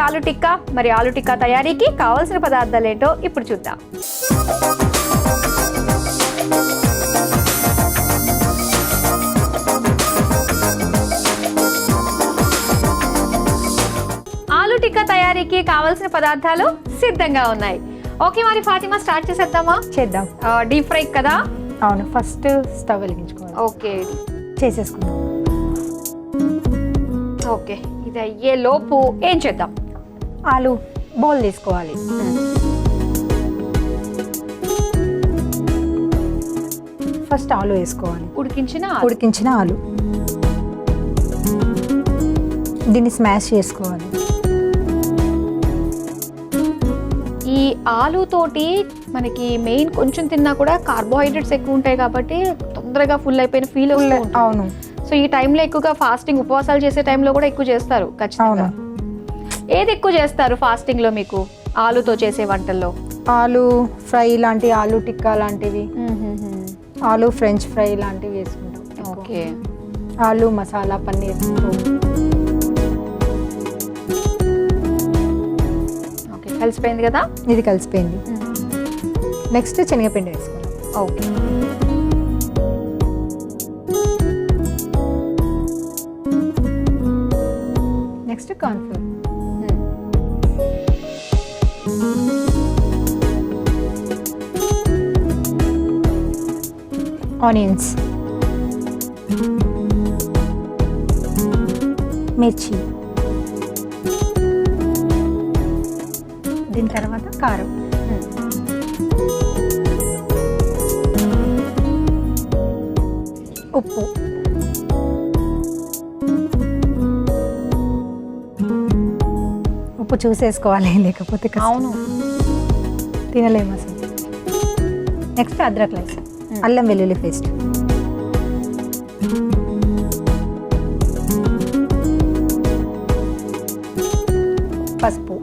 ఆలు టిక్కా. మరి ఆలు టిక్కా తయారీకి కావాల్సిన పదార్థాలు ఏంటో ఇప్పుడు చూద్దాం. ఆలు టిక్కా తయారీకి కావాల్సిన పదార్థాలు సిద్ధంగా ఉన్నాయి. ఓకే, మరి ఫాతిమా స్టార్ట్ చేసేద్దామా? చేద్దాం. డీప్ ఫ్రై కదా? అవును, ఫస్ట్ స్టవ్ వెలిగించుకోవాలి. ఓకే, చేసేసుకుందాం. ఓకే, ఇది అయ్యే లోపు ఏం చేద్దాం? ఆలు బౌల్ తీసుకోవాలి. ఫస్ట్ ఆలు వేసుకోవాలి. ఉడికించిన ఆలు. దీన్ని స్మాష్ చేసుకోవాలి. ఈ ఆలు తోటి మనకి మెయిన్ కొంచెం తిన్నా కూడా కార్బోహైడ్రేట్స్ ఎక్కువ ఉంటాయి కాబట్టి తొందరగా ఫుల్ అయిపోయిన ఫీల్ అవుతుంది. అవును. సో ఈ టైంలో ఎక్కువగా ఫాస్టింగ్ ఉపవాసాలు చేసే టైంలో కూడా ఎక్కువ చేస్తారు ఖచ్చితంగా. ఏది ఎక్కువ చేస్తారు ఫాస్టింగ్ లో మీకు ఆలుతో చేసే వంటల్లో? ఆలు ఫ్రై లాంటి, ఆలు టిక్కా లాంటివి, ఆలు ఫ్రెంచ్ ఫ్రై లాంటివి వేసుకుంటాం. ఓకే, ఆలు మసాలా పన్నీర్. ఓకే, కలిసిపోయింది కదా? ఇది కలిసిపోయింది. నెక్స్ట్ శనగపిండి వేసుకోవాలి. Okay, next cornflour. ఆనియన్స్, మిర్చి, దీని తర్వాత కారం, ఉప్పు, ఉప్పు చూసేసుకోవాలి, లేకపోతే అవును తినలేము అసలు. నెక్స్ట్ అద్రక్ లైస్, అల్లం వెల్లుల్లి పేస్ట్, పసుపు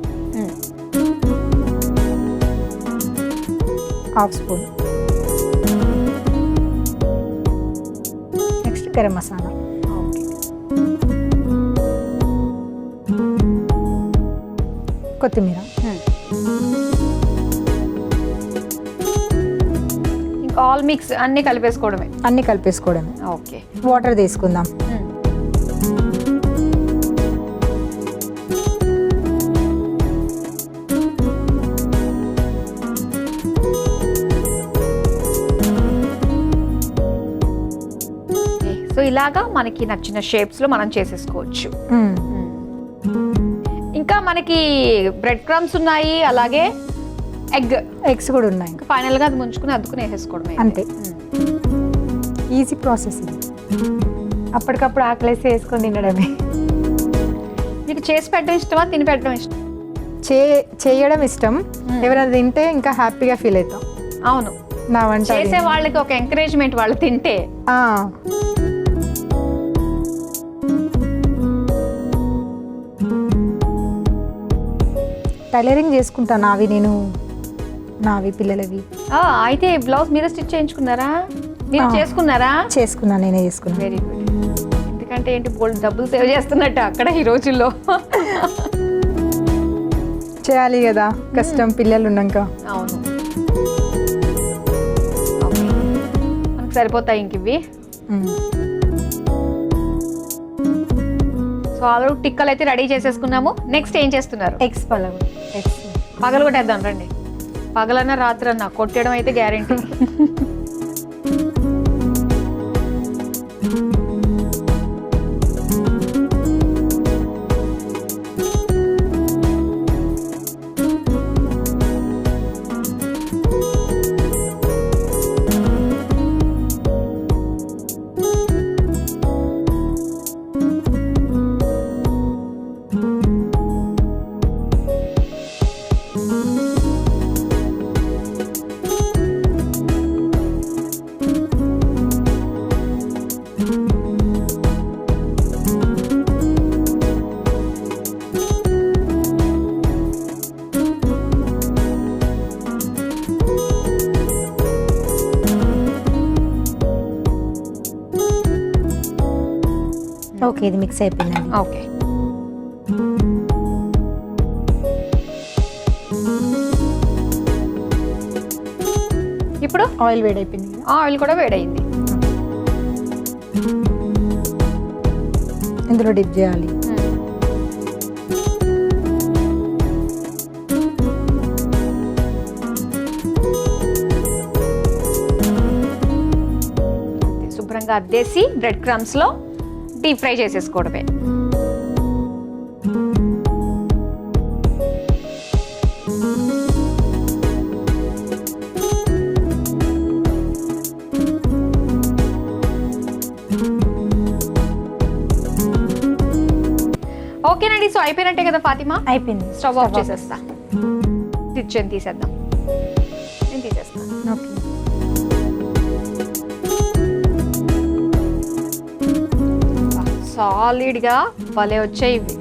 half spoon, next garam masala, కొత్తిమీర. ఇంకా ఆల్ మిక్స్ అన్ని కలిపేసుకోవడమే. ఓకే, వాటర్ తీసుకుందాం. సో ఇలాగా మనకి నచ్చిన షేప్స్ లో మనం చేసేసుకోవచ్చు. ఇంకా మనకి బ్రెడ్ క్రమ్స్ ఉన్నాయి, అలాగే ఎగ్స్ కూడా ఉన్నాయి. ఫైనల్ గా అది ముంచుకుని అద్దుకుని వేసేసుకోవడమే. అంతే, ఈజీ ప్రాసెస్ ఇది. అప్పటికప్పుడు ఆకలేసి వేసుకొని తినడమే. మీకు చేసి పెట్టడం ఇష్టమా, తిని పెట్టడం ఇష్టం? చేయడం ఇష్టం. ఎవరైనా తింటే ఇంకా హ్యాపీగా ఫీల్ అవుతాం. అవును, నా వంట చేసే వాళ్ళకి ఒక ఎంకరేజ్మెంట్, వాళ్ళు తింటే. టైలరింగ్ చేసుకుంటాను, నావి పిల్లలవి. అయితే బ్లౌజ్ మీద స్టిచ్ చేయించుకున్నారా? మీరు చేసుకున్నారా? చేసుకున్నా, నేనే చేసుకున్నా. Very good. ఎందుకంటే ఏంటి, బోల్డ్ డబ్బులు సేవ్ చేస్తున్నట్టు అక్కడ ఈ రోజుల్లో. చేయాలి కదా, కష్టం పిల్లలు ఉన్నాక. అవును, మనకు సరిపోతాయి ఇంక ఇవి. సో ఆలు టిక్కలు అయితే రెడీ చేసేసుకున్నాము. నెక్స్ట్ ఏం చేస్తున్నారు? ఎగ్స్ పగలు కొట్టేద్దాం రండి. పగలన్నా రాత్రన్నా కొట్టేయడం అయితే గ్యారెంటీ. ఓకే, ఇది మిక్స్ అయిపోయిందండి. ఓకే, ఇప్పుడు ఆయిల్ వేడైపోయింది కదా. ఆయిల్ కూడా వేడైంది. ఇందులో డిప్ చేయాలి. శుభ్రంగా అద్దేసి బ్రెడ్ క్రమ్స్లో డీప్ ఫ్రై చేసేసుకోవడమే. ఓకేనండి, సో అయిపోయినట్టే కదా ఫాతిమా? అయిపోయింది. స్టవ్ ఆఫ్ చేసేస్తా. కిచెన్ తీసేద్దాం. నేను తీసేస్తాను. ఓకే. సాలిడ్గా భలే వచ్చాయి ఇవి.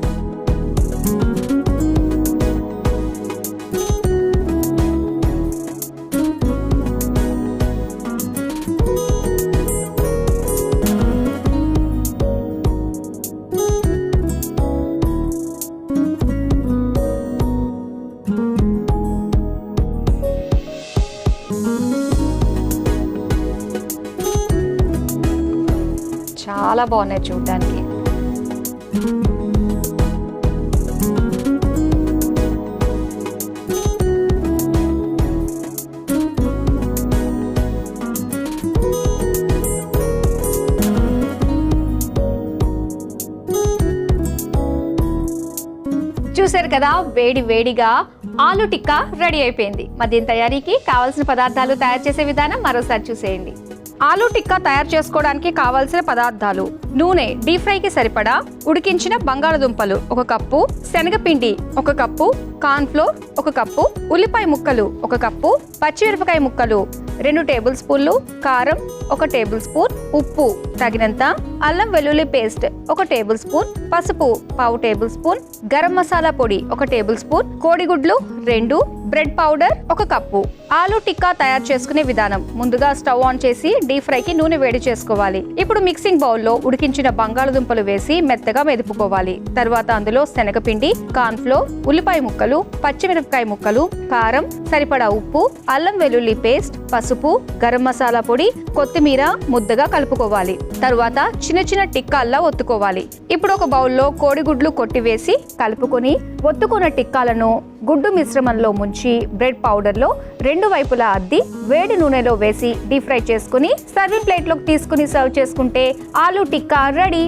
చాలా బాగున్నాయి చూడడానికి. చూసారు కదా, వేడి వేడిగా ఆలు టిక్కా రెడీ అయిపోయింది. మరి దీని తయారీకి కావాల్సిన పదార్థాలు, తయారు చేసే విధానం మరోసారి చూసేయండి. ఆలు టిక్కా తయారు చేసుకోవడానికి కావాల్సిన పదార్థాలు: నూనె, డీప్ ఫ్రైకి సరిపడా ఉడికించిన బంగాళదుంపలు 1 కప్పు, శనగపిండి 1 కప్పు, కార్న్ ఫ్లోర్ 1 కప్పు, ఉల్లిపాయ ముక్కలు 1 కప్పు, పచ్చిమిరపకాయ ముక్కలు 2 టేబుల్ స్పూన్లు, కారం 1 టేబుల్ స్పూన్, ఉప్పు తగినంత, అల్లం వెల్లుల్లి పేస్ట్ 1 టేబుల్ స్పూన్, పసుపు 1/2 టేబుల్ స్పూన్, గరం మసాలా పొడి 1 టేబుల్ స్పూన్, కోడిగుడ్లు 2, బ్రెడ్ పౌడర్ 1 కప్పు. ఆలు టిక్కా తయారు చేసుకునే విధానం: ముందుగా స్టవ్ ఆన్ చేసి డీప్ ఫ్రైకి నూనె వేడి చేసుకోవాలి. ఇప్పుడు మిక్సింగ్ బౌల్లో ఉడికించిన బంగాళదుంపలు వేసి మెత్తగా మెదుపుకోవాలి. తర్వాత అందులో శనగపిండి, కార్న్ ఫ్లోర్, ఉల్లిపాయ ముక్కలు, పచ్చిమిరపకాయ ముక్కలు, కారం, సరిపడా ఉప్పు, అల్లం వెల్లుల్లి పేస్ట్, పసుపు, గరం మసాలా పొడి, కొత్తిమీర ముద్దగా కలుపుకోవాలి. తరువాత చిన్న చిన్న టిక్కాల్లా ఒత్తుకోవాలి. ఇప్పుడు ఒక బౌల్లో కోడిగుడ్లు కొట్టివేసి కలుపుకొని ఒత్తుకున్న టిక్కాలను గుడ్డు మిశ్రమంలో ముంచి బ్రెడ్ పౌడర్లో 2 వైపులా అద్ది వేడి నూనెలో వేసి డీప్ ఫ్రై చేసుకుని సర్వింగ్ ప్లేట్లోకి తీసుకుని సర్వ్ చేసుకుంటే ఆలు టిక్కా రెడీ.